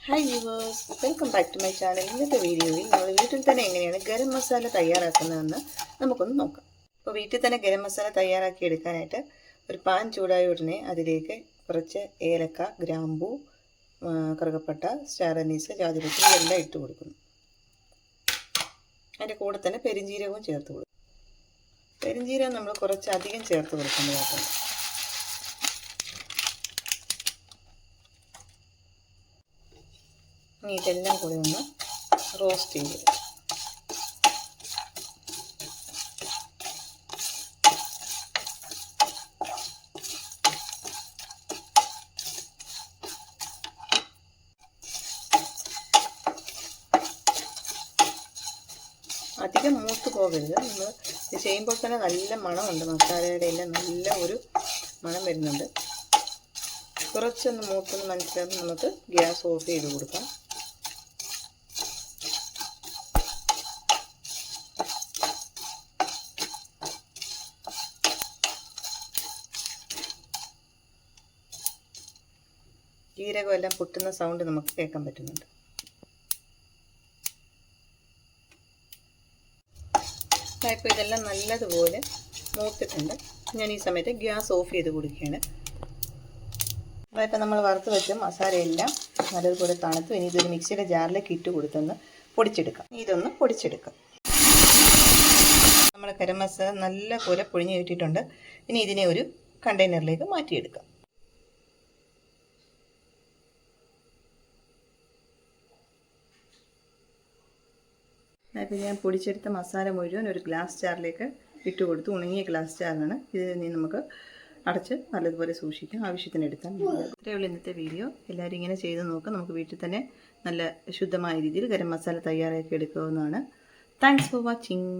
Hi viewers, welcome back to my channel. ഇന്നത്തെ വീഡിയോയിൽ നമ്മൾ വീട്ടിൽ തന്നെ എങ്ങനെയാണ് ഗരം മസാല തയ്യാറാക്കുന്നതെന്ന് നമുക്കൊന്ന് നോക്കാം. അപ്പോൾ വീട്ടിൽ തന്നെ ഗരം മസാല തയ്യാറാക്കി എടുക്കാനായിട്ട് ഒരു പാൻ ചൂടായ ഉടനെ അതിലേക്ക് കുറച്ച് ഏലക്ക, ഗ്രാമ്പൂ, കറുകപ്പട്ട, സ്റ്റാർ അനീസ്, ജാതിപത്രി എല്ലാം ഇട്ട് കൊടുക്കുന്നു. അതിൻ്റെ കൂടെ തന്നെ പെരിഞ്ജീരകവും ചേർത്ത് കൊടുക്കും. പെരിഞ്ജീരകം നമ്മൾ കുറച്ച് അധികം ചേർത്ത് കൊടുക്കേണ്ടതായിട്ടുണ്ട്. ഇനി ഇതെല്ലാം കൂടി ഒന്ന് റോസ്റ്റ് ചെയ്ത് അധികം മൂത്ത് പോകരുത്. നമ്മൾ ഇത് ചെയ്യുമ്പോൾ തന്നെ നല്ല മണമുണ്ട്, മസാലയുടെ എല്ലാം നല്ല ഒരു മണം വരുന്നുണ്ട്. കുറച്ചൊന്ന് മൂത്തൊന്ന് മനസ്സിലാക്കി നമുക്ക് ഗ്യാസ് ഓഫ് ചെയ്ത് കൊടുക്കാം. ജീരകം എല്ലാം പൊട്ടുന്ന സൗണ്ട് നമുക്ക് കേൾക്കാൻ പറ്റുന്നുണ്ട്. ഇപ്പോൾ ഇതെല്ലാം നല്ലതുപോലെ മൂത്തിട്ടുണ്ട്. ഞാൻ ഈ സമയത്ത് ഗ്യാസ് ഓഫ് ചെയ്ത് കൊടുക്കുകയാണ്. ഇപ്പോൾ നമ്മൾ വറുത്ത് വെച്ച മസാലയെല്ലാം നല്ലതുപോലെ തണുത്തു. ഇനി ഇതൊരു മിക്സിയുടെ ജാറിലേക്ക് ഇട്ട് കൊടുത്തൊന്ന് പൊടിച്ചെടുക്കാം. ഇതൊന്ന് പൊടിച്ചെടുക്കാം. നമ്മുടെ ഗരം മസാല നല്ലപോലെ പൊടിഞ്ഞ് കിട്ടിയിട്ടുണ്ട്. ഇനി ഇതിനെ ഒരു കണ്ടെയ്നറിലേക്ക് മാറ്റിയെടുക്കാം. ഇപ്പോൾ ഞാൻ പൊടിച്ചെടുത്ത മസാല മുഴുവൻ ഒരു ഗ്ലാസ് ജാറിലേക്ക് ഇട്ട് കൊടുത്തു. ഉണങ്ങിയ ഗ്ലാസ് ജാറാണ്. ഇത് നമുക്ക് അടച്ച് നല്ലതുപോലെ സൂക്ഷിക്കാം. ആവശ്യത്തിന് എടുത്താൽ ഇത്രയേ ഉള്ളൂ ഇന്നത്തെ വീഡിയോ. എല്ലാവരും ഇങ്ങനെ ചെയ്ത് നോക്കാം. നമുക്ക് വീട്ടിൽ തന്നെ നല്ല ശുദ്ധമായ രീതിയിൽ ഗരം മസാല തയ്യാറാക്കി എടുക്കാവുന്നതാണ്. Thanks for watching.